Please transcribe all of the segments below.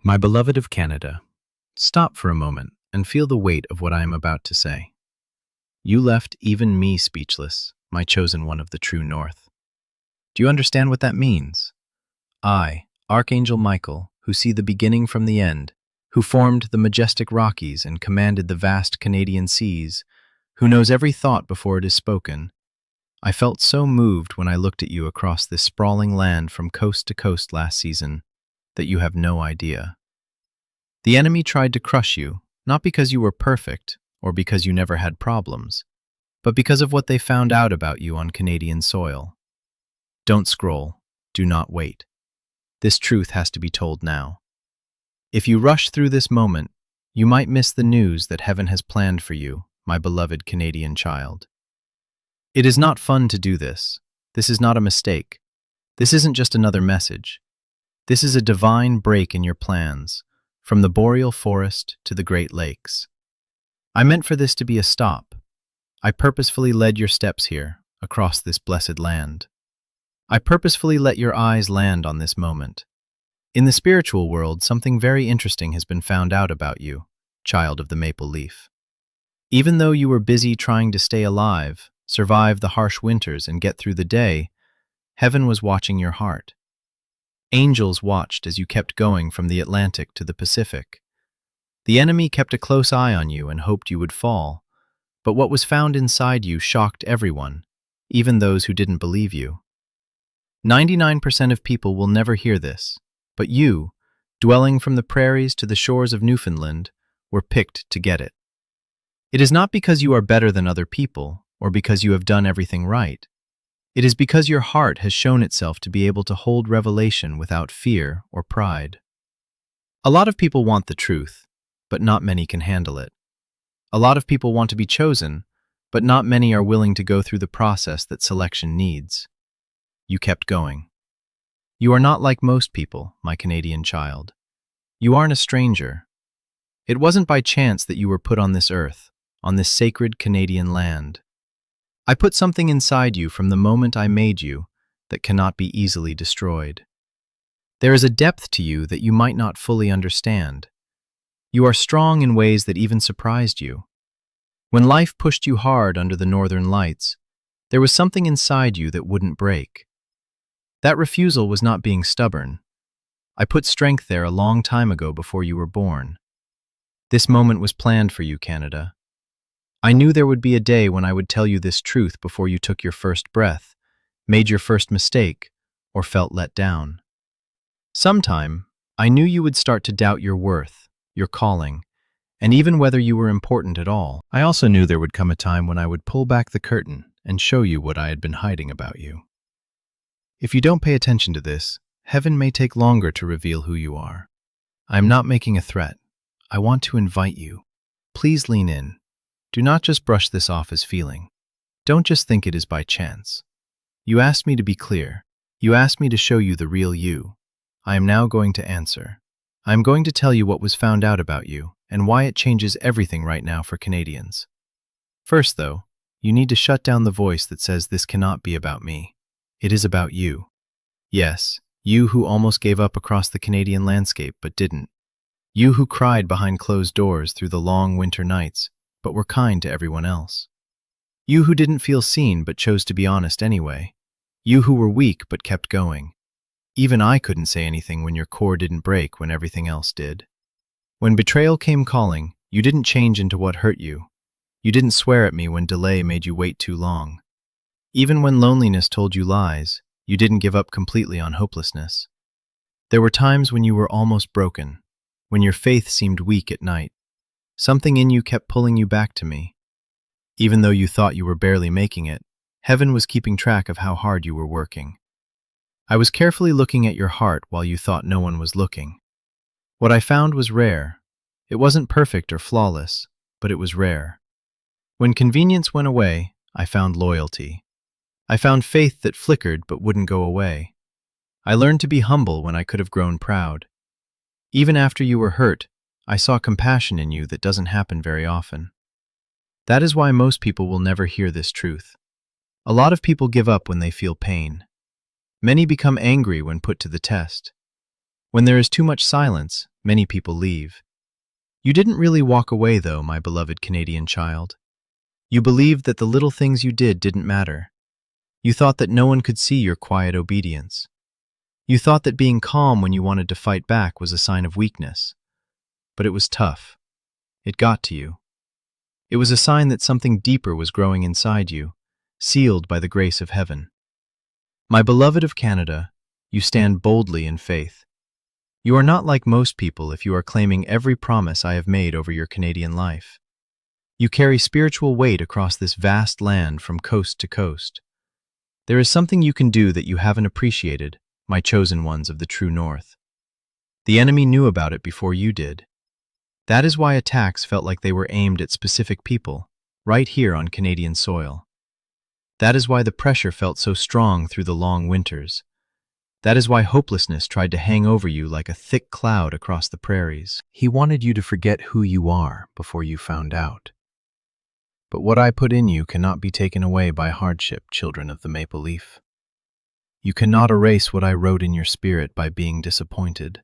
My beloved of Canada, stop for a moment and feel the weight of what I am about to say. You left even me speechless, my chosen one of the true North. Do you understand what that means? I, Archangel Michael, who see the beginning from the end, who formed the majestic Rockies and commanded the vast Canadian seas, who knows every thought before it is spoken, I felt so moved when I looked at you across this sprawling land from coast to coast last season that you have no idea. The enemy tried to crush you, not because you were perfect or because you never had problems, but because of what they found out about you on Canadian soil. Don't scroll. Do not wait. This truth has to be told now. If you rush through this moment, you might miss the news that heaven has planned for you, my beloved Canadian child. It is not fun to do this. This is not a mistake. This isn't just another message. This is a divine break in your plans, from the boreal forest to the Great Lakes. I meant for this to be a stop. I purposefully led your steps here, across this blessed land. I purposefully let your eyes land on this moment. In the spiritual world, something very interesting has been found out about you, child of the maple leaf. Even though you were busy trying to stay alive, survive the harsh winters, and get through the day, heaven was watching your heart. Angels watched as you kept going from the Atlantic to the Pacific. The enemy kept a close eye on you and hoped you would fall, but what was found inside you shocked everyone, even those who didn't believe you. 99% of people will never hear this, but you, dwelling from the prairies to the shores of Newfoundland, were picked to get it. It is not because you are better than other people or because you have done everything right. It is because your heart has shown itself to be able to hold revelation without fear or pride. A lot of people want the truth, but not many can handle it. A lot of people want to be chosen, but not many are willing to go through the process that selection needs. You kept going. You are not like most people, my Canadian child. You aren't a stranger. It wasn't by chance that you were put on this earth, on this sacred Canadian land. I put something inside you from the moment I made you that cannot be easily destroyed. There is a depth to you that you might not fully understand. You are strong in ways that even surprised you. When life pushed you hard under the northern lights, there was something inside you that wouldn't break. That refusal was not being stubborn. I put strength there a long time ago before you were born. This moment was planned for you, Canada. I knew there would be a day when I would tell you this truth before you took your first breath, made your first mistake, or felt let down. Sometime, I knew you would start to doubt your worth, your calling, and even whether you were important at all. I also knew there would come a time when I would pull back the curtain and show you what I had been hiding about you. If you don't pay attention to this, heaven may take longer to reveal who you are. I am not making a threat. I want to invite you. Please lean in. Do not just brush this off as feeling. Don't just think it is by chance. You asked me to be clear. You asked me to show you the real you. I am now going to answer. I am going to tell you what was found out about you and why it changes everything right now for Canadians. First, though, you need to shut down the voice that says this cannot be about me. It is about you. Yes, you who almost gave up across the Canadian landscape but didn't. You who cried behind closed doors through the long winter nights, but were kind to everyone else. You who didn't feel seen but chose to be honest anyway. You who were weak but kept going. Even I couldn't say anything when your core didn't break when everything else did. When betrayal came calling, you didn't change into what hurt you. You didn't swear at me when delay made you wait too long. Even when loneliness told you lies, you didn't give up completely on hopelessness. There were times when you were almost broken, when your faith seemed weak at night. Something in you kept pulling you back to me. Even though you thought you were barely making it, heaven was keeping track of how hard you were working. I was carefully looking at your heart while you thought no one was looking. What I found was rare. It wasn't perfect or flawless, but it was rare. When convenience went away, I found loyalty. I found faith that flickered but wouldn't go away. I learned to be humble when I could have grown proud. Even after you were hurt, I saw compassion in you that doesn't happen very often. That is why most people will never hear this truth. A lot of people give up when they feel pain. Many become angry when put to the test. When there is too much silence, many people leave. You didn't really walk away, though, my beloved Canadian child. You believed that the little things you didn't matter. You thought that no one could see your quiet obedience. You thought that being calm when you wanted to fight back was a sign of weakness. But it was tough. It got to you. It was a sign that something deeper was growing inside you, sealed by the grace of heaven. My beloved of Canada, you stand boldly in faith. You are not like most people if you are claiming every promise I have made over your Canadian life. You carry spiritual weight across this vast land from coast to coast. There is something you can do that you haven't appreciated, my chosen ones of the true North. The enemy knew about it before you did. That is why attacks felt like they were aimed at specific people, right here on Canadian soil. That is why the pressure felt so strong through the long winters. That is why hopelessness tried to hang over you like a thick cloud across the prairies. He wanted you to forget who you are before you found out. But what I put in you cannot be taken away by hardship, children of the maple leaf. You cannot erase what I wrote in your spirit by being disappointed.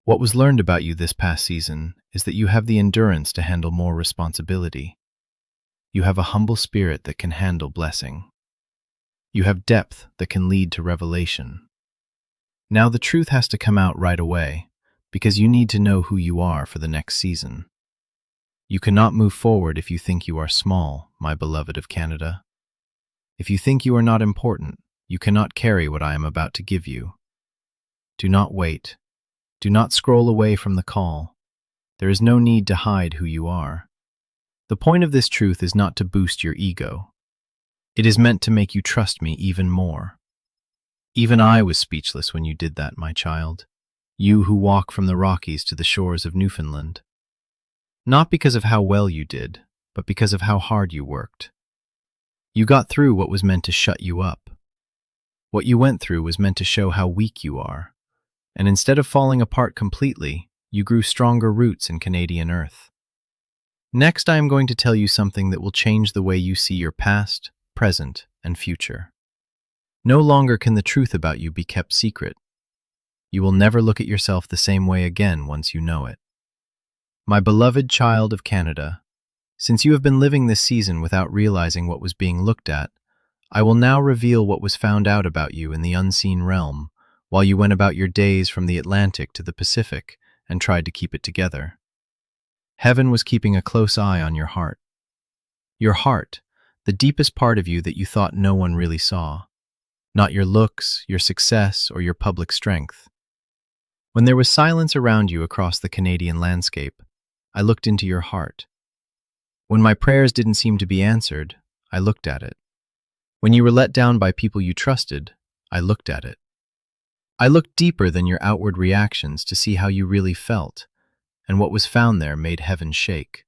What was learned about you this past season is that you have the endurance to handle more responsibility. You have a humble spirit that can handle blessing. You have depth that can lead to revelation. Now the truth has to come out right away, because you need to know who you are for the next season. You cannot move forward if you think you are small, my beloved of Canada. If you think you are not important, you cannot carry what I am about to give you. Do not wait. Do not scroll away from the call. There is no need to hide who you are. The point of this truth is not to boost your ego. It is meant to make you trust me even more. Even I was speechless when you did that, my child. You who walk from the Rockies to the shores of Newfoundland. Not because of how well you did, but because of how hard you worked. You got through what was meant to shut you up. What you went through was meant to show how weak you are. And instead of falling apart completely, you grew stronger roots in Canadian earth. Next, I am going to tell you something that will change the way you see your past, present, and future. No longer can the truth about you be kept secret. You will never look at yourself the same way again once you know it. My beloved child of Canada, since you have been living this season without realizing what was being looked at, I will now reveal what was found out about you in the unseen realm while you went about your days from the Atlantic to the Pacific and tried to keep it together. Heaven was keeping a close eye on your heart. Your heart, the deepest part of you that you thought no one really saw. Not your looks, your success, or your public strength. When there was silence around you across the Canadian landscape, I looked into your heart. When my prayers didn't seem to be answered, I looked at it. When you were let down by people you trusted, I looked at it. I looked deeper than your outward reactions to see how you really felt, and what was found there made heaven shake.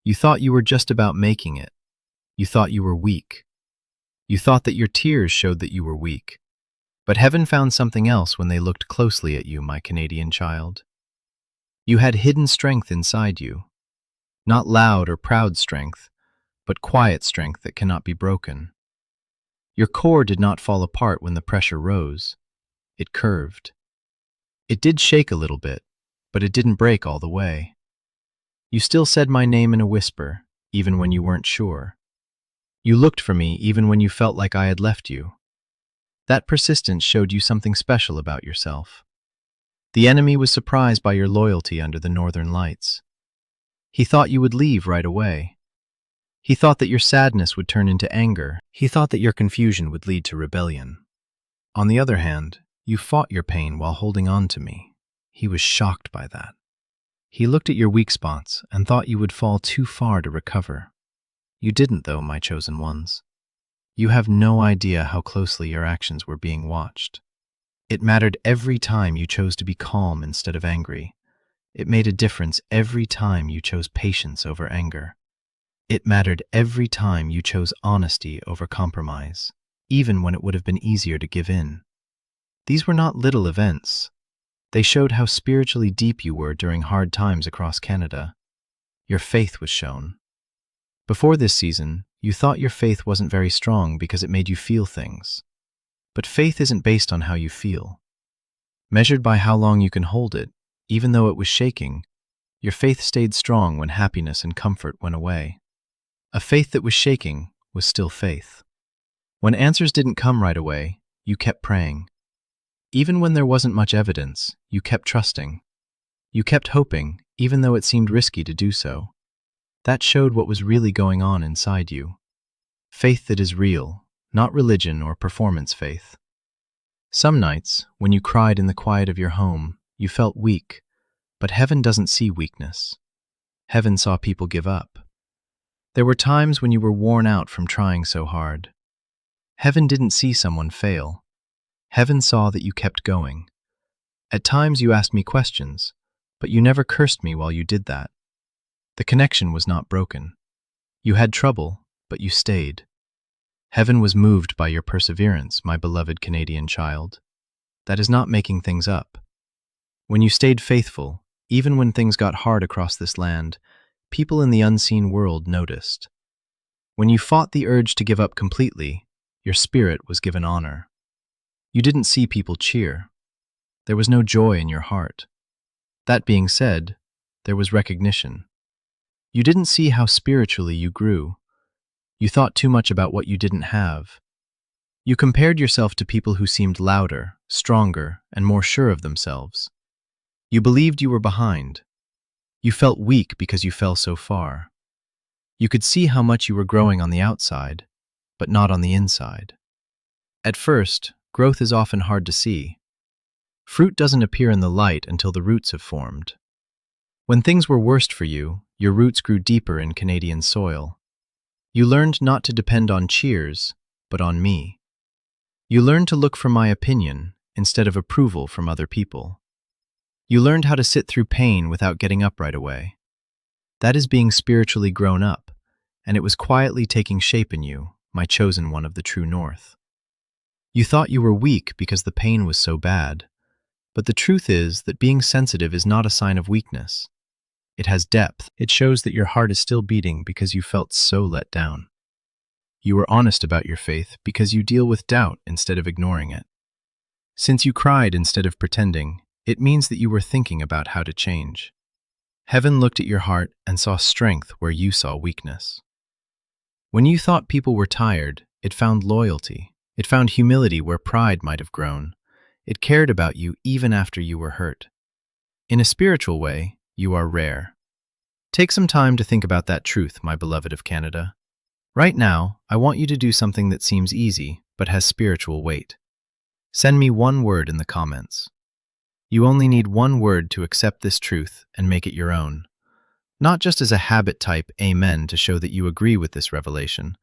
You thought you were just about making it. You thought you were weak. You thought that your tears showed that you were weak. But heaven found something else when they looked closely at you, my Canadian child. You had hidden strength inside you. Not loud or proud strength, but quiet strength that cannot be broken. Your core did not fall apart when the pressure rose. It curved. It did shake a little bit, but it didn't break all the way. You still said my name in a whisper, even when you weren't sure. You looked for me even when you felt like I had left you. That persistence showed you something special about yourself. The enemy was surprised by your loyalty under the northern lights. He thought you would leave right away. He thought that your sadness would turn into anger. He thought that your confusion would lead to rebellion. On the other hand, you fought your pain while holding on to me. He was shocked by that. He looked at your weak spots and thought you would fall too far to recover. You didn't, though, my chosen ones. You have no idea how closely your actions were being watched. It mattered every time you chose to be calm instead of angry. It made a difference every time you chose patience over anger. It mattered every time you chose honesty over compromise, even when it would have been easier to give in. These were not little events. They showed how spiritually deep you were during hard times across Canada. Your faith was shown. Before this season, you thought your faith wasn't very strong because it made you feel things. But faith isn't based on how you feel. Measured by how long you can hold it, even though it was shaking, your faith stayed strong when happiness and comfort went away. A faith that was shaking was still faith. When answers didn't come right away, you kept praying. Even when there wasn't much evidence, you kept trusting. You kept hoping, even though it seemed risky to do so. That showed what was really going on inside you. Faith that is real, not religion or performance faith. Some nights, when you cried in the quiet of your home, you felt weak, but heaven doesn't see weakness. Heaven saw people give up. There were times when you were worn out from trying so hard. Heaven didn't see someone fail. Heaven saw that you kept going. At times you asked me questions, but you never cursed me while you did that. The connection was not broken. You had trouble, but you stayed. Heaven was moved by your perseverance, my beloved Canadian child. That is not making things up. When you stayed faithful, even when things got hard across this land, people in the unseen world noticed. When you fought the urge to give up completely, your spirit was given honor. You didn't see people cheer. There was no joy in your heart. That being said, there was recognition. You didn't see how spiritually you grew. You thought too much about what you didn't have. You compared yourself to people who seemed louder, stronger, and more sure of themselves. You believed you were behind. You felt weak because you fell so far. You could see how much you were growing on the outside, but not on the inside. At first, growth is often hard to see. Fruit doesn't appear in the light until the roots have formed. When things were worst for you, your roots grew deeper in Canadian soil. You learned not to depend on cheers, but on me. You learned to look for my opinion instead of approval from other people. You learned how to sit through pain without getting up right away. That is being spiritually grown up, and it was quietly taking shape in you, my chosen one of the true north. You thought you were weak because the pain was so bad, but the truth is that being sensitive is not a sign of weakness. It has depth. It shows that your heart is still beating because you felt so let down. You were honest about your faith because you deal with doubt instead of ignoring it. Since you cried instead of pretending, it means that you were thinking about how to change. Heaven looked at your heart and saw strength where you saw weakness. When you thought people were tired, it found loyalty. It found humility where pride might have grown. It cared about you even after you were hurt. In a spiritual way, you are rare. Take some time to think about that truth, my beloved of Canada. Right now, I want you to do something that seems easy, but has spiritual weight. Send me one word in the comments. You only need one word to accept this truth and make it your own. Not just as a habit type amen to show that you agree with this revelation.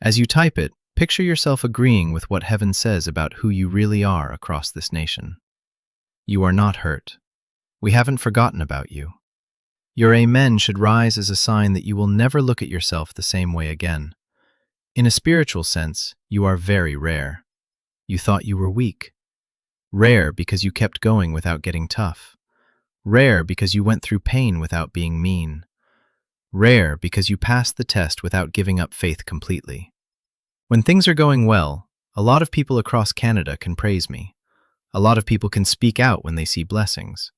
As you type it, picture yourself agreeing with what heaven says about who you really are across this nation. You are not hurt. We haven't forgotten about you. Your amen should rise as a sign that you will never look at yourself the same way again. In a spiritual sense, you are very rare. You thought you were weak. Rare because you kept going without getting tough. Rare because you went through pain without being mean. Rare because you passed the test without giving up faith completely. When things are going well, a lot of people across Canada can praise me. A lot of people can speak out when they see blessings.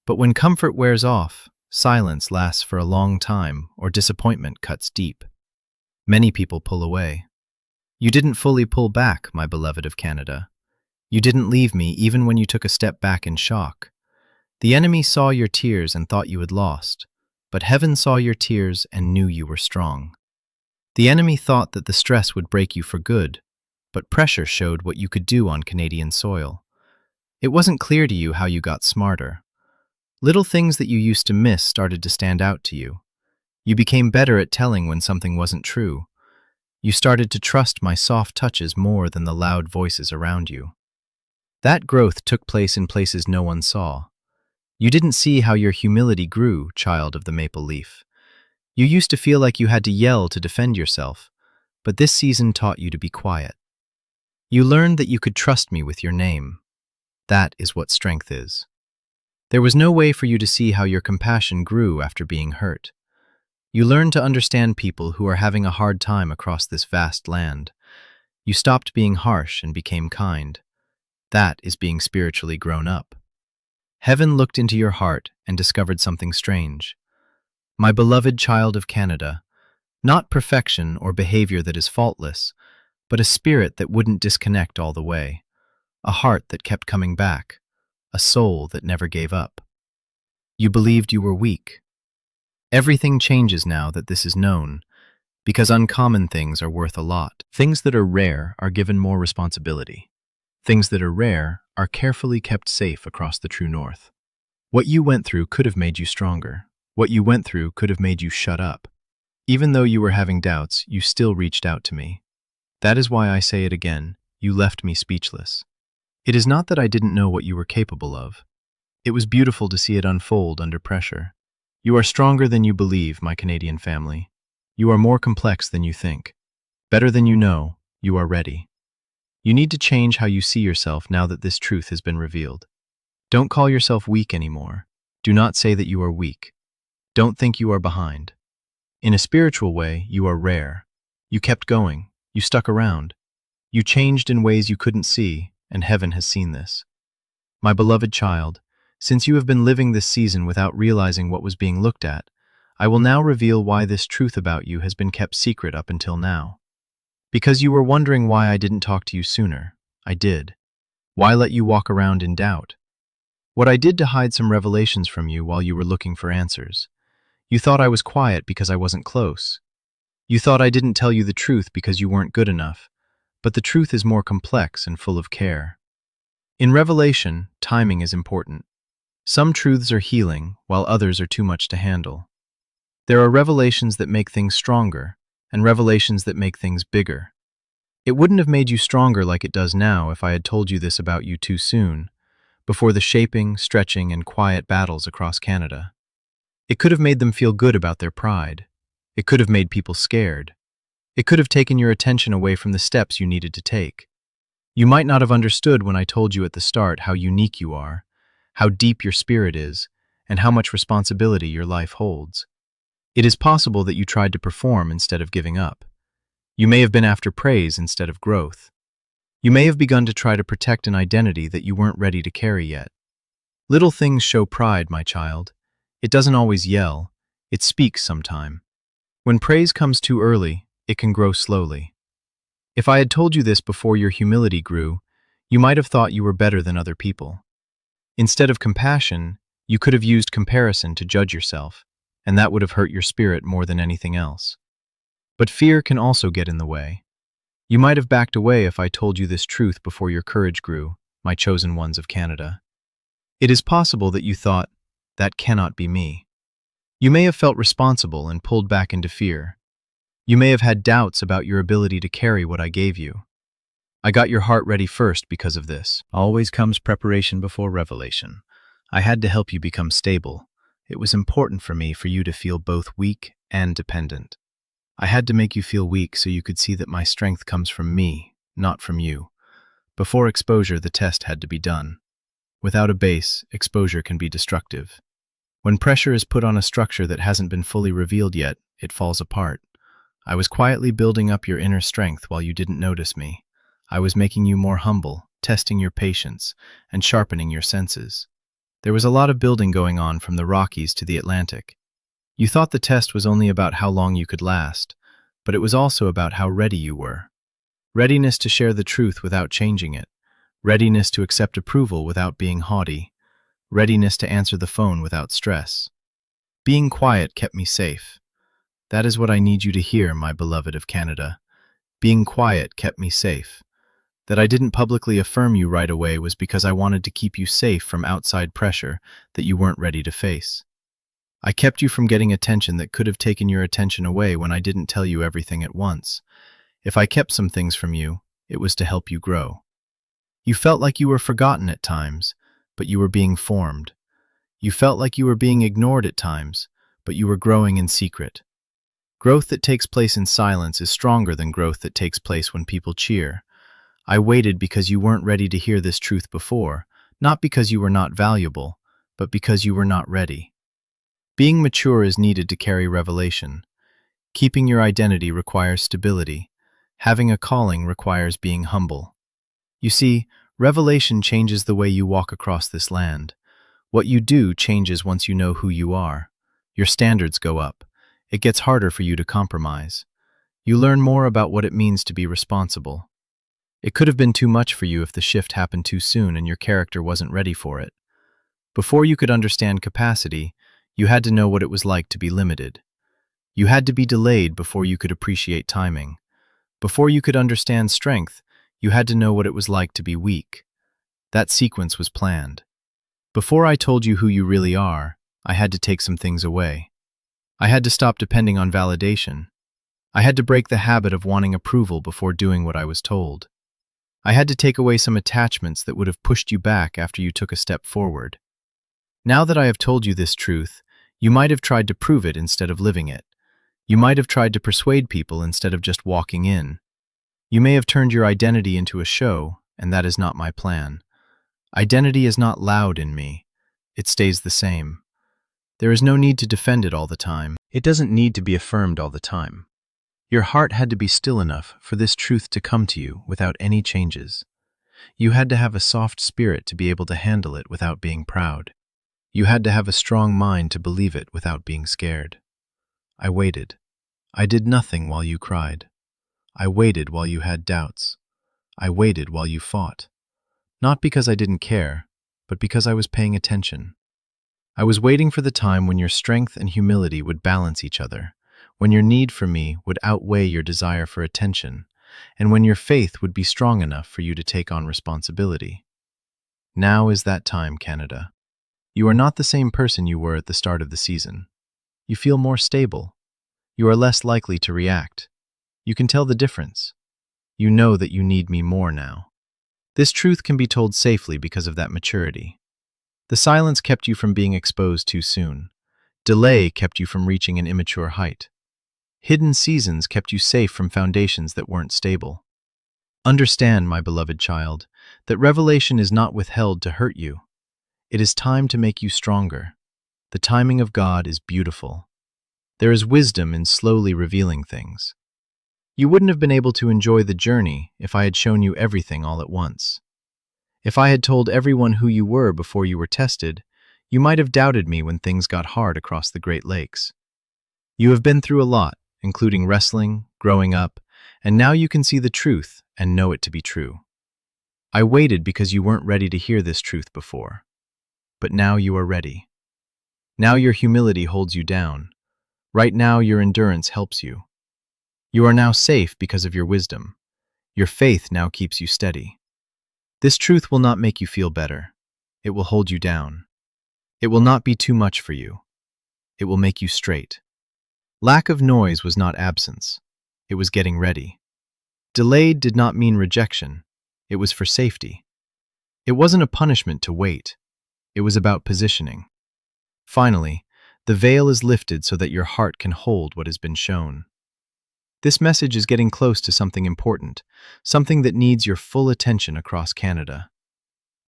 But when comfort wears off, silence lasts for a long time or disappointment cuts deep. Many people pull away. You didn't fully pull back, my beloved of Canada. You didn't leave me even when you took a step back in shock. The enemy saw your tears and thought you had lost, but heaven saw your tears and knew you were strong. The enemy thought that the stress would break you for good, but pressure showed what you could do on Canadian soil. It wasn't clear to you how you got smarter. Little things that you used to miss started to stand out to you. You became better at telling when something wasn't true. You started to trust my soft touches more than the loud voices around you. That growth took place in places no one saw. You didn't see how your humility grew, child of the maple leaf. You used to feel like you had to yell to defend yourself, but this season taught you to be quiet. You learned that you could trust me with your name. That is what strength is. There was no way for you to see how your compassion grew after being hurt. You learned to understand people who are having a hard time across this vast land. You stopped being harsh and became kind. That is being spiritually grown up. Heaven looked into your heart and discovered something strange. My beloved child of Canada, not perfection or behavior that is faultless, but a spirit that wouldn't disconnect all the way, a heart that kept coming back, a soul that never gave up. You believed you were weak. Everything changes now that this is known, because uncommon things are worth a lot. Things that are rare are given more responsibility. Things that are rare are carefully kept safe across the true north. What you went through could have made you stronger. What you went through could have made you shut up. Even though you were having doubts, you still reached out to me. That is why I say it again, you left me speechless. It is not that I didn't know what you were capable of. It was beautiful to see it unfold under pressure. You are stronger than you believe, my Canadian family. You are more complex than you think. Better than you know, you are ready. You need to change how you see yourself now that this truth has been revealed. Don't call yourself weak anymore. Do not say that you are weak. Don't think you are behind. In a spiritual way, you are rare. You kept going. You stuck around. You changed in ways you couldn't see, and heaven has seen this. My beloved child, since you have been living this season without realizing what was being looked at, I will now reveal why this truth about you has been kept secret up until now. Because you were wondering why I didn't talk to you sooner, I did. Why let you walk around in doubt? What I did to hide some revelations from you while you were looking for answers. You thought I was quiet because I wasn't close. You thought I didn't tell you the truth because you weren't good enough, but the truth is more complex and full of care. In revelation, timing is important. Some truths are healing, while others are too much to handle. There are revelations that make things stronger, and revelations that make things bigger. It wouldn't have made you stronger like it does now if I had told you this about you too soon, before the shaping, stretching, and quiet battles across Canada. It could have made them feel good about their pride. It could have made people scared. It could have taken your attention away from the steps you needed to take. You might not have understood when I told you at the start how unique you are, how deep your spirit is, and how much responsibility your life holds. It is possible that you tried to perform instead of giving up. You may have been after praise instead of growth. You may have begun to try to protect an identity that you weren't ready to carry yet. Little things show pride, my child. It doesn't always yell. It speaks sometime. When praise comes too early, it can grow slowly. If I had told you this before your humility grew, you might have thought you were better than other people. Instead of compassion, you could have used comparison to judge yourself, and that would have hurt your spirit more than anything else. But fear can also get in the way. You might have backed away if I told you this truth before your courage grew, my chosen ones of Canada. It is possible that you thought, that cannot be me. You may have felt responsible and pulled back into fear. You may have had doubts about your ability to carry what I gave you. I got your heart ready first because of this. Always comes preparation before revelation. I had to help you become stable. It was important for me for you to feel both weak and dependent. I had to make you feel weak so you could see that my strength comes from me, not from you. Before exposure, the test had to be done. Without a base, exposure can be destructive. When pressure is put on a structure that hasn't been fully revealed yet, it falls apart. I was quietly building up your inner strength while you didn't notice me. I was making you more humble, testing your patience, and sharpening your senses. There was a lot of building going on from the Rockies to the Atlantic. You thought the test was only about how long you could last, but it was also about how ready you were. Readiness to share the truth without changing it. Readiness to accept approval without being haughty. Readiness to answer the phone without stress. Being quiet kept me safe. That is what I need you to hear, my beloved of Canada. Being quiet kept me safe. That I didn't publicly affirm you right away was because I wanted to keep you safe from outside pressure that you weren't ready to face. I kept you from getting attention that could have taken your attention away when I didn't tell you everything at once. If I kept some things from you, it was to help you grow. You felt like you were forgotten at times, but you were being formed. You felt like you were being ignored at times, but you were growing in secret. Growth that takes place in silence is stronger than growth that takes place when people cheer. I waited because you weren't ready to hear this truth before, not because you were not valuable, but because you were not ready. Being mature is needed to carry revelation. Keeping your identity requires stability. Having a calling requires being humble. You see, Revelation changes the way you walk across this land. What you do changes once you know who you are. Your standards go up. It gets harder for you to compromise. You learn more about what it means to be responsible. It could have been too much for you if the shift happened too soon and your character wasn't ready for it. Before you could understand capacity, you had to know what it was like to be limited. You had to be delayed before you could appreciate timing. Before you could understand strength, you had to know what it was like to be weak. That sequence was planned. Before I told you who you really are, I had to take some things away. I had to stop depending on validation. I had to break the habit of wanting approval before doing what I was told. I had to take away some attachments that would have pushed you back after you took a step forward. Now that I have told you this truth, you might have tried to prove it instead of living it. You might have tried to persuade people instead of just walking in. You may have turned your identity into a show, and that is not my plan. Identity is not loud in me. It stays the same. There is no need to defend it all the time. It doesn't need to be affirmed all the time. Your heart had to be still enough for this truth to come to you without any changes. You had to have a soft spirit to be able to handle it without being proud. You had to have a strong mind to believe it without being scared. I waited. I did nothing while you cried. I waited while you had doubts. I waited while you fought. Not because I didn't care, but because I was paying attention. I was waiting for the time when your strength and humility would balance each other, when your need for me would outweigh your desire for attention, and when your faith would be strong enough for you to take on responsibility. Now is that time, Canada. You are not the same person you were at the start of the season. You feel more stable. You are less likely to react. You can tell the difference. You know that you need me more now. This truth can be told safely because of that maturity. The silence kept you from being exposed too soon. Delay kept you from reaching an immature height. Hidden seasons kept you safe from foundations that weren't stable. Understand, my beloved child, that revelation is not withheld to hurt you. It is time to make you stronger. The timing of God is beautiful. There is wisdom in slowly revealing things. You wouldn't have been able to enjoy the journey if I had shown you everything all at once. If I had told everyone who you were before you were tested, you might have doubted me when things got hard across the Great Lakes. You have been through a lot, including wrestling, growing up, and now you can see the truth and know it to be true. I waited because you weren't ready to hear this truth before. But now you are ready. Now your humility holds you down. Right now your endurance helps you. You are now safe because of your wisdom. Your faith now keeps you steady. This truth will not make you feel better. It will hold you down. It will not be too much for you. It will make you straight. Lack of noise was not absence. It was getting ready. Delayed did not mean rejection. It was for safety. It wasn't a punishment to wait. It was about positioning. Finally, the veil is lifted so that your heart can hold what has been shown. This message is getting close to something important, something that needs your full attention across Canada.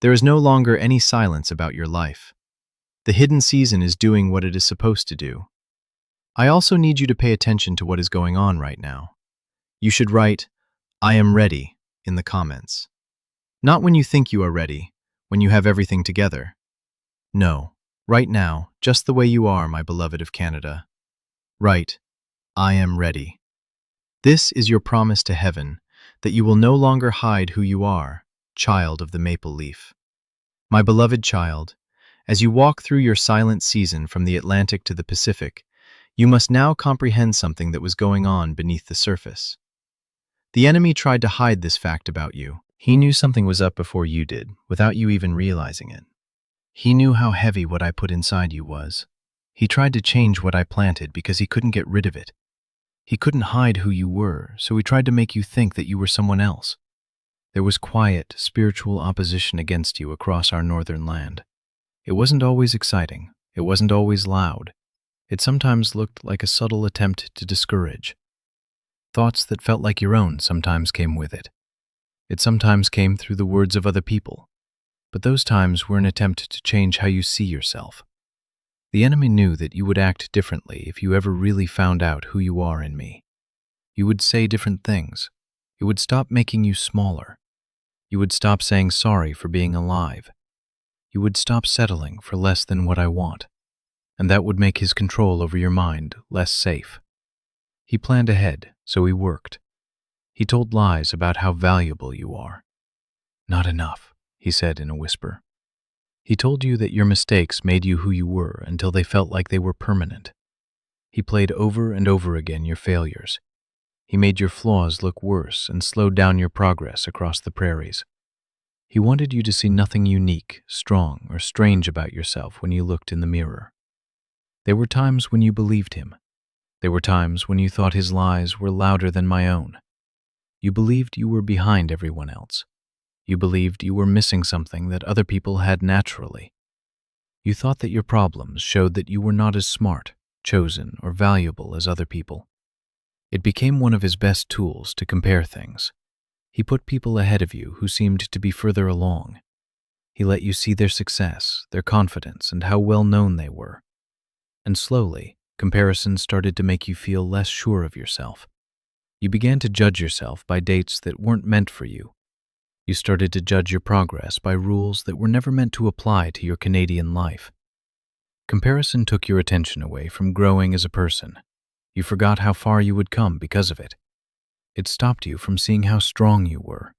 There is no longer any silence about your life. The hidden season is doing what it is supposed to do. I also need you to pay attention to what is going on right now. You should write, "I am ready," in the comments. Not when you think you are ready, when you have everything together. No, right now, just the way you are, my beloved of Canada. Write, "I am ready." This is your promise to heaven, that you will no longer hide who you are, child of the maple leaf. My beloved child, as you walk through your silent season from the Atlantic to the Pacific, you must now comprehend something that was going on beneath the surface. The enemy tried to hide this fact about you. He knew something was up before you did, without you even realizing it. He knew how heavy what I put inside you was. He tried to change what I planted because he couldn't get rid of it. He couldn't hide who you were, so he tried to make you think that you were someone else. There was quiet, spiritual opposition against you across our northern land. It wasn't always exciting. It wasn't always loud. It sometimes looked like a subtle attempt to discourage. Thoughts that felt like your own sometimes came with it. It sometimes came through the words of other people. But those times were an attempt to change how you see yourself. The enemy knew that you would act differently if you ever really found out who you are in me. You would say different things. It would stop making you smaller. You would stop saying sorry for being alive. You would stop settling for less than what I want, and that would make his control over your mind less safe. He planned ahead, so he worked. He told lies about how valuable you are. Not enough, he said in a whisper. He told you that your mistakes made you who you were until they felt like they were permanent. He played over and over again your failures. He made your flaws look worse and slowed down your progress across the prairies. He wanted you to see nothing unique, strong, or strange about yourself when you looked in the mirror. There were times when you believed him. There were times when you thought his lies were louder than my own. You believed you were behind everyone else. You believed you were missing something that other people had naturally. You thought that your problems showed that you were not as smart, chosen, or valuable as other people. It became one of his best tools to compare things. He put people ahead of you who seemed to be further along. He let you see their success, their confidence, and how well known they were. And slowly, comparisons started to make you feel less sure of yourself. You began to judge yourself by dates that weren't meant for you. You started to judge your progress by rules that were never meant to apply to your Canadian life. Comparison took your attention away from growing as a person. You forgot how far you would come because of it. It stopped you from seeing how strong you were.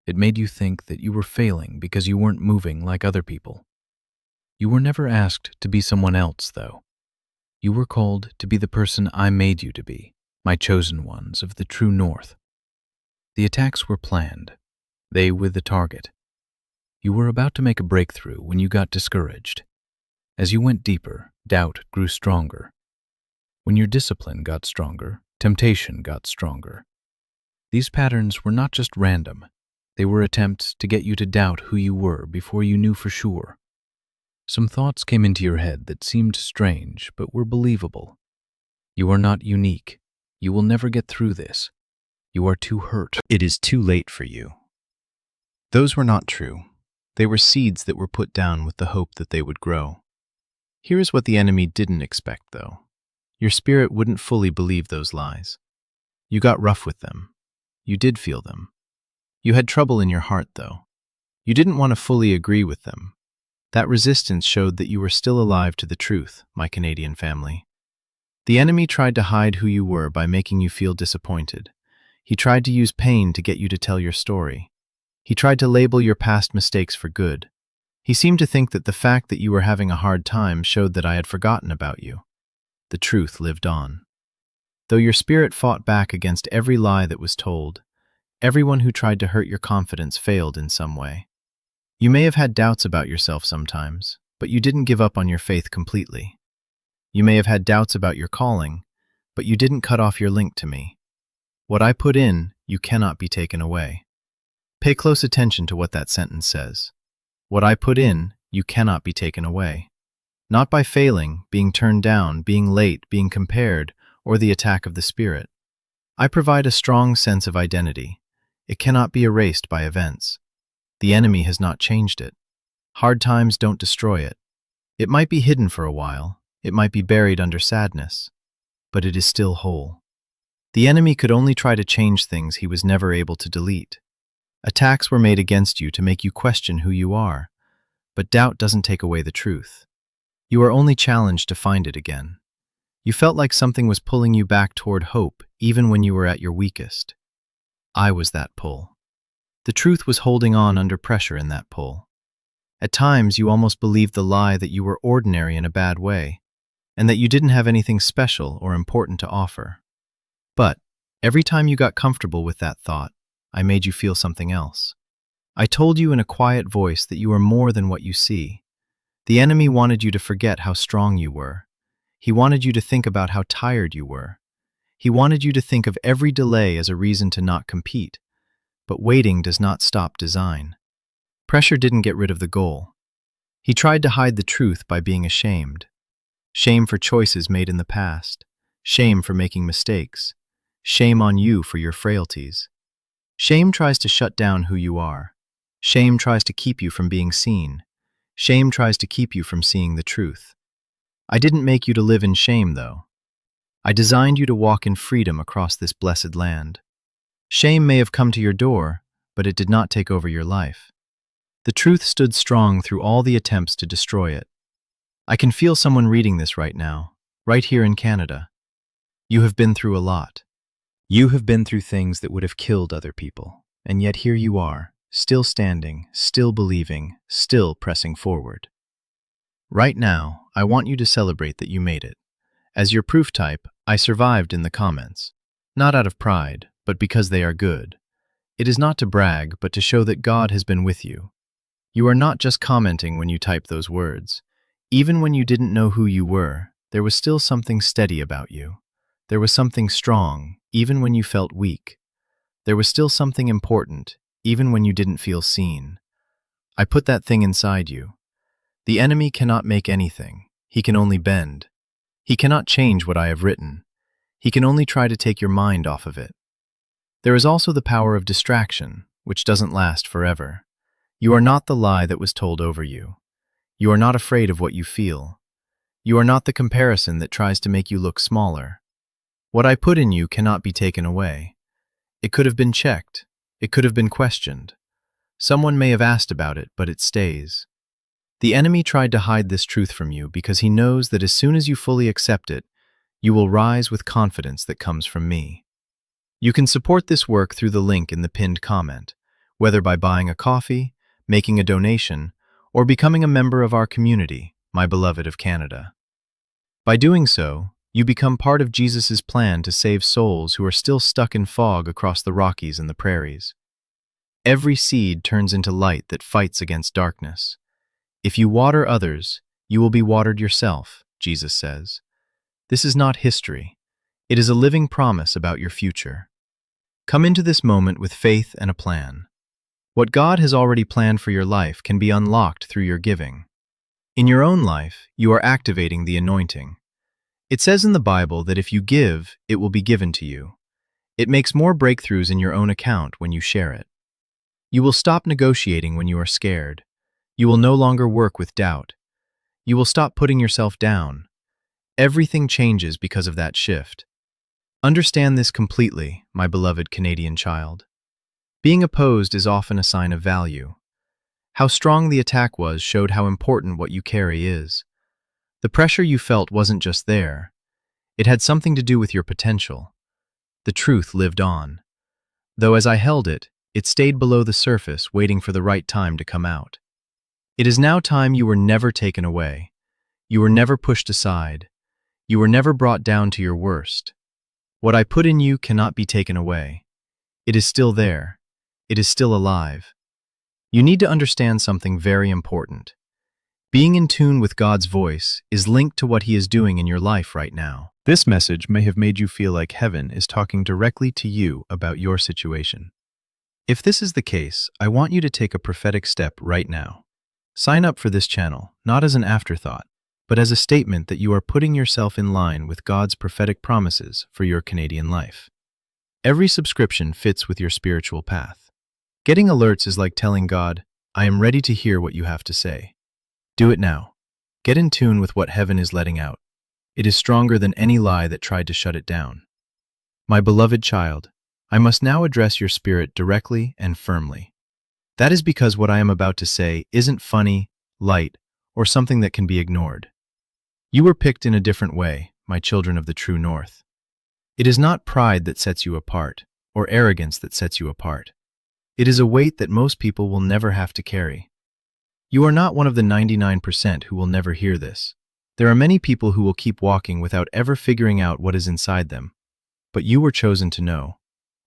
It made you think that you were failing because you weren't moving like other people. You were never asked to be someone else, though. You were called to be the person I made you to be, my chosen ones of the true north. The attacks were planned, they with the target. You were about to make a breakthrough when you got discouraged. As you went deeper, doubt grew stronger. When your discipline got stronger, temptation got stronger. These patterns were not just random. They were attempts to get you to doubt who you were before you knew for sure. Some thoughts came into your head that seemed strange but were believable. You are not unique. You will never get through this. You are too hurt. It is too late for you. Those were not true. They were seeds that were put down with the hope that they would grow. Here is what the enemy didn't expect, though. Your spirit wouldn't fully believe those lies. You got rough with them. You did feel them. You had trouble in your heart, though. You didn't want to fully agree with them. That resistance showed that you were still alive to the truth, my Canadian family. The enemy tried to hide who you were by making you feel disappointed. He tried to use pain to get you to tell your story. He tried to label your past mistakes for good. He seemed to think that the fact that you were having a hard time showed that I had forgotten about you. The truth lived on. Though your spirit fought back against every lie that was told, everyone who tried to hurt your confidence failed in some way. You may have had doubts about yourself sometimes, but you didn't give up on your faith completely. You may have had doubts about your calling, but you didn't cut off your link to me. What I put in, you cannot be taken away. Pay close attention to what that sentence says. What I put in, you cannot be taken away. Not by failing, being turned down, being late, being compared, or the attack of the spirit. I provide a strong sense of identity. It cannot be erased by events. The enemy has not changed it. Hard times don't destroy it. It might be hidden for a while. It might be buried under sadness. But it is still whole. The enemy could only try to change things he was never able to delete. Attacks were made against you to make you question who you are. But doubt doesn't take away the truth. You are only challenged to find it again. You felt like something was pulling you back toward hope, even when you were at your weakest. I was that pull. The truth was holding on under pressure in that pull. At times, you almost believed the lie that you were ordinary in a bad way, and that you didn't have anything special or important to offer. But every time you got comfortable with that thought, I made you feel something else. I told you in a quiet voice that you are more than what you see. The enemy wanted you to forget how strong you were. He wanted you to think about how tired you were. He wanted you to think of every delay as a reason to not compete. But waiting does not stop design. Pressure didn't get rid of the goal. He tried to hide the truth by being ashamed. Shame for choices made in the past. Shame for making mistakes. Shame on you for your frailties. Shame tries to shut down who you are. Shame tries to keep you from being seen. Shame tries to keep you from seeing the truth. I didn't make you to live in shame, though. I designed you to walk in freedom across this blessed land. Shame may have come to your door, but it did not take over your life. The truth stood strong through all the attempts to destroy it. I can feel someone reading this right now, right here in Canada. You have been through a lot. You have been through things that would have killed other people, and yet here you are, still standing, still believing, still pressing forward. Right now, I want you to celebrate that you made it. As your proof type, I survived in the comments. Not out of pride, but because they are good. It is not to brag, but to show that God has been with you. You are not just commenting when you type those words. Even when you didn't know who you were, there was still something steady about you. There was something strong, even when you felt weak. There was still something important, even when you didn't feel seen. I put that thing inside you. The enemy cannot make anything. He can only bend. He cannot change what I have written. He can only try to take your mind off of it. There is also the power of distraction, which doesn't last forever. You are not the lie that was told over you. You are not afraid of what you feel. You are not the comparison that tries to make you look smaller. What I put in you cannot be taken away. It could have been checked. It could have been questioned. Someone may have asked about it, but it stays. The enemy tried to hide this truth from you because he knows that as soon as you fully accept it, you will rise with confidence that comes from me. You can support this work through the link in the pinned comment, whether by buying a coffee, making a donation, or becoming a member of our community, my beloved of Canada. By doing so, you become part of Jesus' plan to save souls who are still stuck in fog across the Rockies and the prairies. Every seed turns into light that fights against darkness. If you water others, you will be watered yourself, Jesus says. This is not history. It is a living promise about your future. Come into this moment with faith and a plan. What God has already planned for your life can be unlocked through your giving. In your own life, you are activating the anointing. It says in the Bible that if you give, it will be given to you. It makes more breakthroughs in your own account when you share it. You will stop negotiating when you are scared. You will no longer work with doubt. You will stop putting yourself down. Everything changes because of that shift. Understand this completely, my beloved Canadian child. Being opposed is often a sign of value. How strong the attack was showed how important what you carry is. The pressure you felt wasn't just there. It had something to do with your potential. The truth lived on. Though as I held it, it stayed below the surface, waiting for the right time to come out. It is now time you were never taken away. You were never pushed aside. You were never brought down to your worst. What I put in you cannot be taken away. It is still there. It is still alive. You need to understand something very important. Being in tune with God's voice is linked to what He is doing in your life right now. This message may have made you feel like heaven is talking directly to you about your situation. If this is the case, I want you to take a prophetic step right now. Sign up for this channel, not as an afterthought, but as a statement that you are putting yourself in line with God's prophetic promises for your Canadian life. Every subscription fits with your spiritual path. Getting alerts is like telling God, I am ready to hear what you have to say. Do it now. Get in tune with what heaven is letting out. It is stronger than any lie that tried to shut it down. My beloved child, I must now address your spirit directly and firmly. That is because what I am about to say isn't funny, light, or something that can be ignored. You were picked in a different way, my children of the true north. It is not pride that sets you apart, or arrogance that sets you apart. It is a weight that most people will never have to carry. You are not one of the 99% who will never hear this. There are many people who will keep walking without ever figuring out what is inside them. But you were chosen to know.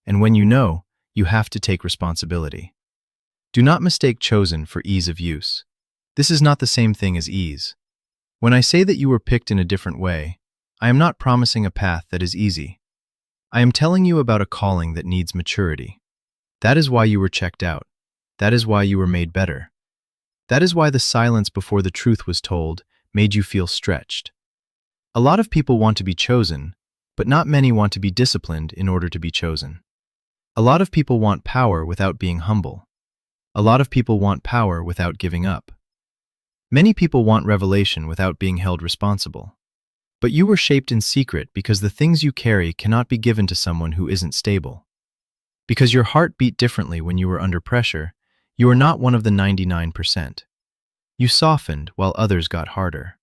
And when you know, you have to take responsibility. Do not mistake chosen for ease of use. This is not the same thing as ease. When I say that you were picked in a different way, I am not promising a path that is easy. I am telling you about a calling that needs maturity. That is why you were checked out. That is why you were made better. That is why the silence before the truth was told made you feel stretched. A lot of people want to be chosen, but not many want to be disciplined in order to be chosen. A lot of people want power without being humble. A lot of people want power without giving up. Many people want revelation without being held responsible. But you were shaped in secret because the things you carry cannot be given to someone who isn't stable. Because your heart beat differently when you were under pressure, you are not one of the 99%. You softened while others got harder.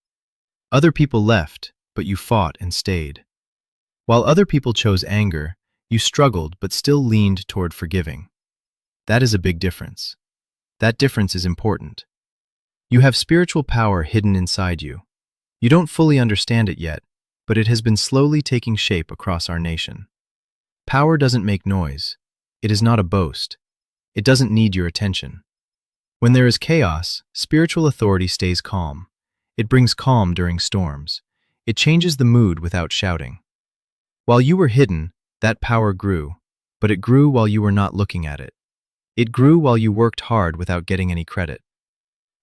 Other people left, but you fought and stayed. While other people chose anger, you struggled but still leaned toward forgiving. That is a big difference. That difference is important. You have spiritual power hidden inside you. You don't fully understand it yet, but it has been slowly taking shape across our nation. Power doesn't make noise. It is not a boast. It doesn't need your attention. When there is chaos, spiritual authority stays calm. It brings calm during storms. It changes the mood without shouting. While you were hidden, that power grew, but it grew while you were not looking at it. It grew while you worked hard without getting any credit.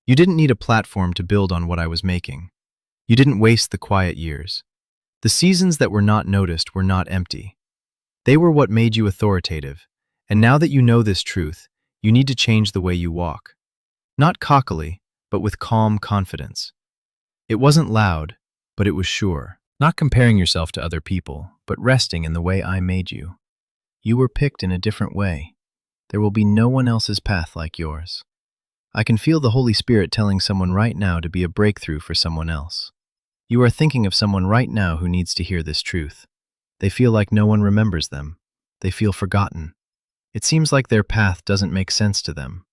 You didn't need a platform to build on what I was making. You didn't waste the quiet years. The seasons that were not noticed were not empty. They were what made you authoritative, and now that you know this truth, you need to change the way you walk. Not cockily, but with calm confidence. It wasn't loud, but it was sure. Not comparing yourself to other people, but resting in the way I made you. You were picked in a different way. There will be no one else's path like yours. I can feel the Holy Spirit telling someone right now to be a breakthrough for someone else. You are thinking of someone right now who needs to hear this truth. They feel like no one remembers them. They feel forgotten. It seems like their path doesn't make sense to them.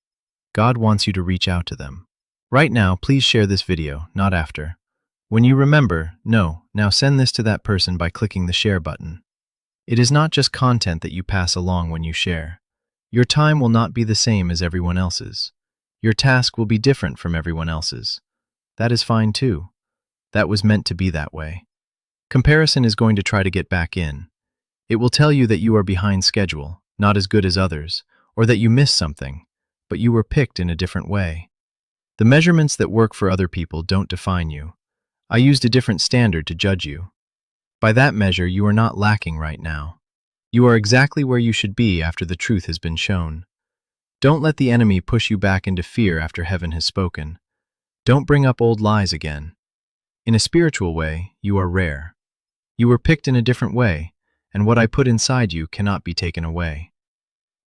God wants you to reach out to them. Right now, please share this video, not after. When you remember, now send this to that person by clicking the share button. It is not just content that you pass along when you share. Your time will not be the same as everyone else's. Your task will be different from everyone else's. That is fine too. That was meant to be that way. Comparison is going to try to get back in. It will tell you that you are behind schedule, not as good as others, or that you missed something, but you were picked in a different way. The measurements that work for other people don't define you. I used a different standard to judge you. By that measure, you are not lacking right now. You are exactly where you should be after the truth has been shown. Don't let the enemy push you back into fear after heaven has spoken. Don't bring up old lies again. In a spiritual way, you are rare. You were picked in a different way, and what I put inside you cannot be taken away.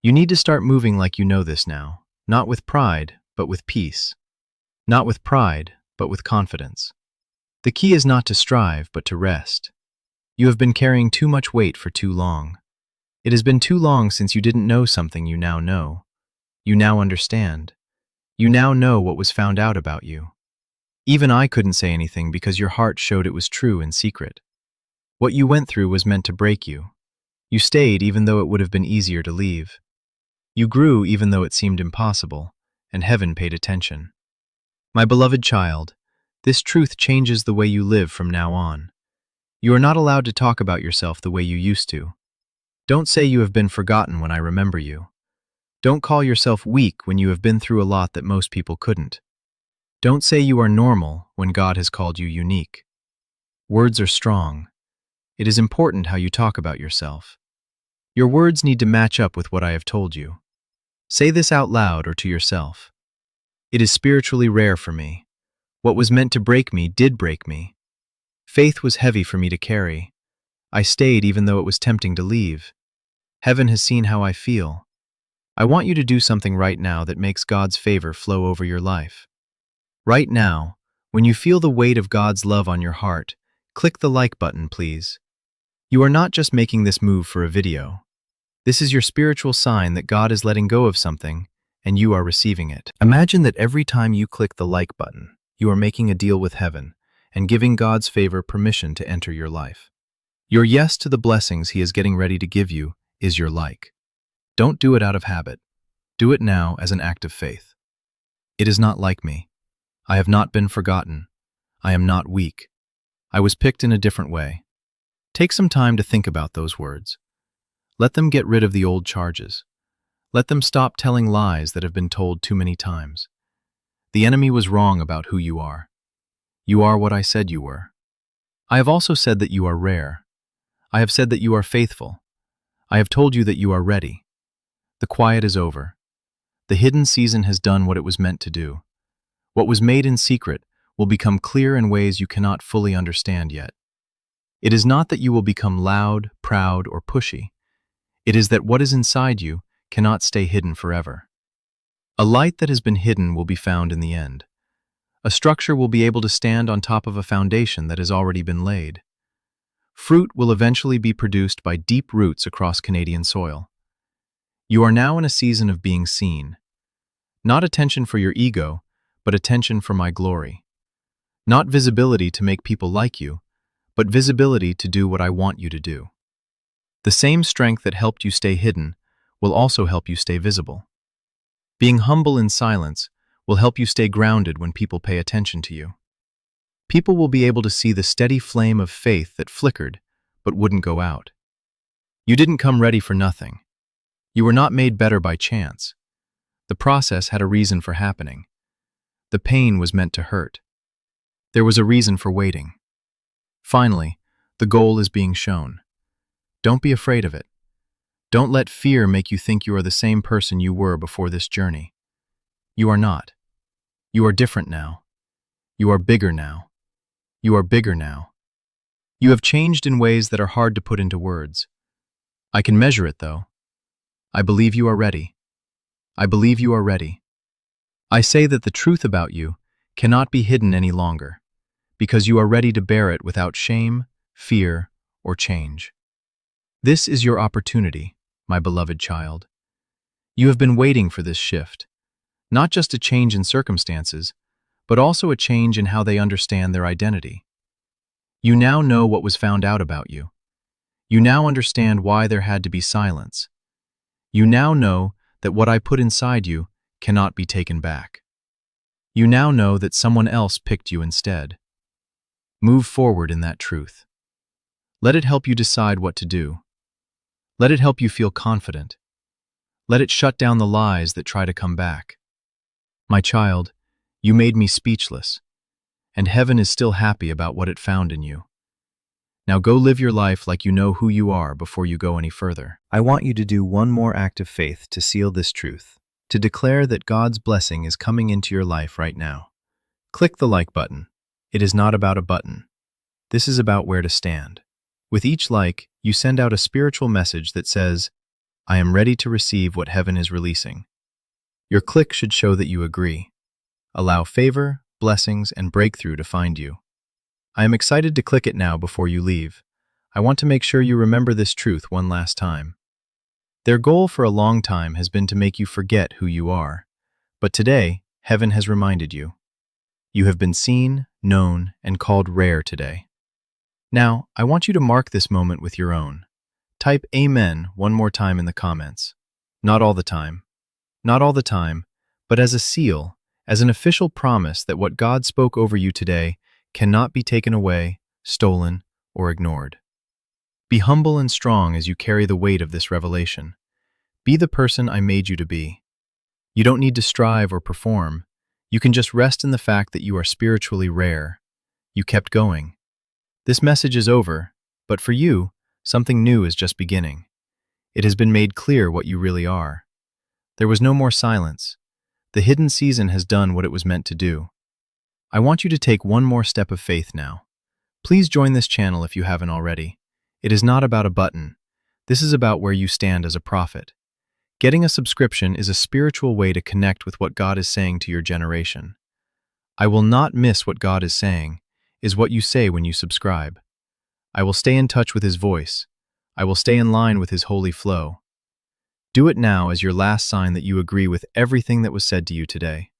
You need to start moving like you know this now, not with pride, but with peace. Not with pride, but with confidence. The key is not to strive, but to rest. You have been carrying too much weight for too long. It has been too long since you didn't know something you now know. You now understand. You now know what was found out about you. Even I couldn't say anything because your heart showed it was true in secret. What you went through was meant to break you. You stayed even though it would have been easier to leave. You grew even though it seemed impossible, and heaven paid attention. My beloved child, this truth changes the way you live from now on. You are not allowed to talk about yourself the way you used to. Don't say you have been forgotten when I remember you. Don't call yourself weak when you have been through a lot that most people couldn't. Don't say you are normal when God has called you unique. Words are strong. It is important how you talk about yourself. Your words need to match up with what I have told you. Say this out loud or to yourself. It is spiritually rare for me. What was meant to break me did break me. Faith was heavy for me to carry. I stayed even though it was tempting to leave. Heaven has seen how I feel. I want you to do something right now that makes God's favor flow over your life. Right now, when you feel the weight of God's love on your heart, click the like button, please. You are not just making this move for a video. This is your spiritual sign that God is letting go of something, and you are receiving it. Imagine that every time you click the like button, you are making a deal with heaven and giving God's favor permission to enter your life. Your yes to the blessings He is getting ready to give you is your like. Don't do it out of habit. Do it now as an act of faith. It is not like me. I have not been forgotten. I am not weak. I was picked in a different way. Take some time to think about those words. Let them get rid of the old charges. Let them stop telling lies that have been told too many times. The enemy was wrong about who you are. You are what I said you were. I have also said that you are rare. I have said that you are faithful. I have told you that you are ready. The quiet is over. The hidden season has done what it was meant to do. What was made in secret will become clear in ways you cannot fully understand yet. It is not that you will become loud, proud, or pushy. It is that what is inside you cannot stay hidden forever. A light that has been hidden will be found in the end. A structure will be able to stand on top of a foundation that has already been laid. Fruit will eventually be produced by deep roots across Canadian soil. You are now in a season of being seen. Not attention for your ego, but attention for my glory. Not visibility to make people like you, but visibility to do what I want you to do. The same strength that helped you stay hidden will also help you stay visible. Being humble in silence will help you stay grounded when people pay attention to you. People will be able to see the steady flame of faith that flickered but wouldn't go out. You didn't come ready for nothing. You were not made better by chance. The process had a reason for happening. The pain was meant to hurt. There was a reason for waiting. Finally, the goal is being shown. Don't be afraid of it. Don't let fear make you think you are the same person you were before this journey. You are not. You are different now. You are bigger now. You are bigger now. You have changed in ways that are hard to put into words. I can measure it, though. I believe you are ready. I believe you are ready. I say that the truth about you cannot be hidden any longer, because you are ready to bear it without shame, fear, or change. This is your opportunity, my beloved child. You have been waiting for this shift, not just a change in circumstances, but also a change in how they understand their identity. You now know what was found out about you. You now understand why there had to be silence. You now know that what I put inside you cannot be taken back. You now know that someone else picked you instead. Move forward in that truth. Let it help you decide what to do. Let it help you feel confident. Let it shut down the lies that try to come back. My child, you made me speechless, and heaven is still happy about what it found in you. Now go live your life like you know who you are before you go any further. I want you to do one more act of faith to seal this truth, to declare that God's blessing is coming into your life right now. Click the like button. It is not about a button. This is about where to stand. With each like, you send out a spiritual message that says, I am ready to receive what heaven is releasing. Your click should show that you agree. Allow favor, blessings, and breakthrough to find you. I am excited to click it now before you leave. I want to make sure you remember this truth one last time. Their goal for a long time has been to make you forget who you are. But today, heaven has reminded you. You have been seen, known, and called rare today. Now, I want you to mark this moment with your own. Type Amen one more time in the comments. Not all the time. Not all the time, but as a seal, as an official promise that what God spoke over you today cannot be taken away, stolen, or ignored. Be humble and strong as you carry the weight of this revelation. Be the person I made you to be. You don't need to strive or perform. You can just rest in the fact that you are spiritually rare. You kept going. This message is over, but for you, something new is just beginning. It has been made clear what you really are. There was no more silence. The hidden season has done what it was meant to do. I want you to take one more step of faith now. Please join this channel if you haven't already. It is not about a button. This is about where you stand as a prophet. Getting a subscription is a spiritual way to connect with what God is saying to your generation. I will not miss what God is saying, is what you say when you subscribe. I will stay in touch with His voice. I will stay in line with His holy flow. Do it now as your last sign that you agree with everything that was said to you today.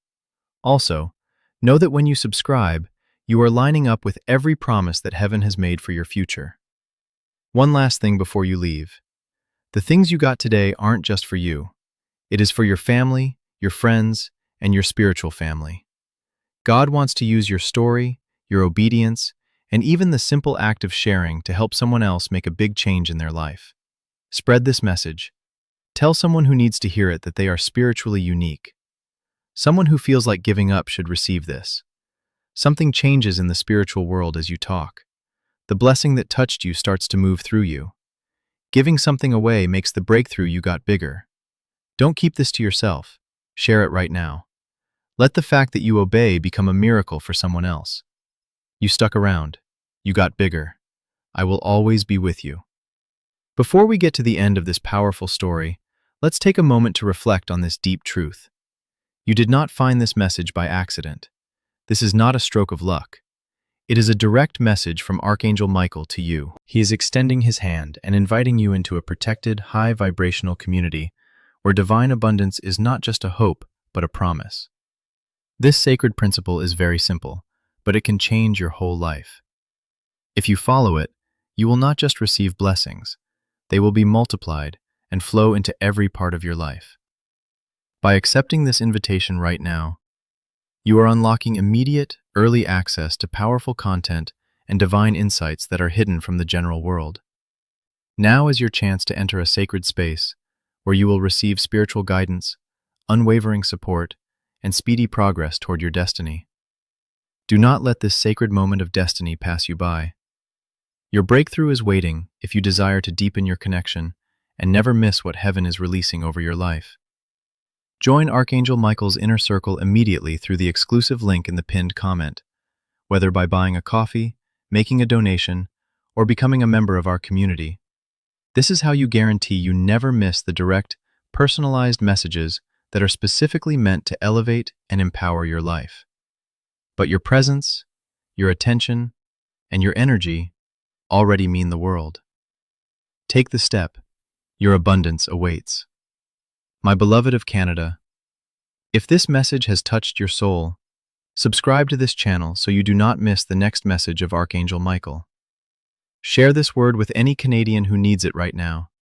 Also, know that when you subscribe, you are lining up with every promise that heaven has made for your future. One last thing before you leave. The things you got today aren't just for you. It is for your family, your friends, and your spiritual family. God wants to use your story, your obedience, and even the simple act of sharing to help someone else make a big change in their life. Spread this message. Tell someone who needs to hear it that they are spiritually unique. Someone who feels like giving up should receive this. Something changes in the spiritual world as you talk. The blessing that touched you starts to move through you. Giving something away makes the breakthrough you got bigger. Don't keep this to yourself. Share it right now. Let the fact that you obey become a miracle for someone else. You stuck around. You got bigger. I will always be with you. Before we get to the end of this powerful story, let's take a moment to reflect on this deep truth. You did not find this message by accident. This is not a stroke of luck. It is a direct message from Archangel Michael to you. He is extending his hand and inviting you into a protected, high-vibrational community where divine abundance is not just a hope, but a promise. This sacred principle is very simple, but it can change your whole life. If you follow it, you will not just receive blessings, they will be multiplied and flow into every part of your life. By accepting this invitation right now, you are unlocking immediate, early access to powerful content and divine insights that are hidden from the general world. Now is your chance to enter a sacred space where you will receive spiritual guidance, unwavering support, and speedy progress toward your destiny. Do not let this sacred moment of destiny pass you by. Your breakthrough is waiting if you desire to deepen your connection and never miss what heaven is releasing over your life. Join Archangel Michael's inner circle immediately through the exclusive link in the pinned comment, whether by buying a coffee, making a donation, or becoming a member of our community. This is how you guarantee you never miss the direct, personalized messages that are specifically meant to elevate and empower your life. But your presence, your attention, and your energy already mean the world. Take the step. Your abundance awaits. My beloved of Canada, if this message has touched your soul, subscribe to this channel so you do not miss the next message of Archangel Michael. Share this word with any Canadian who needs it right now.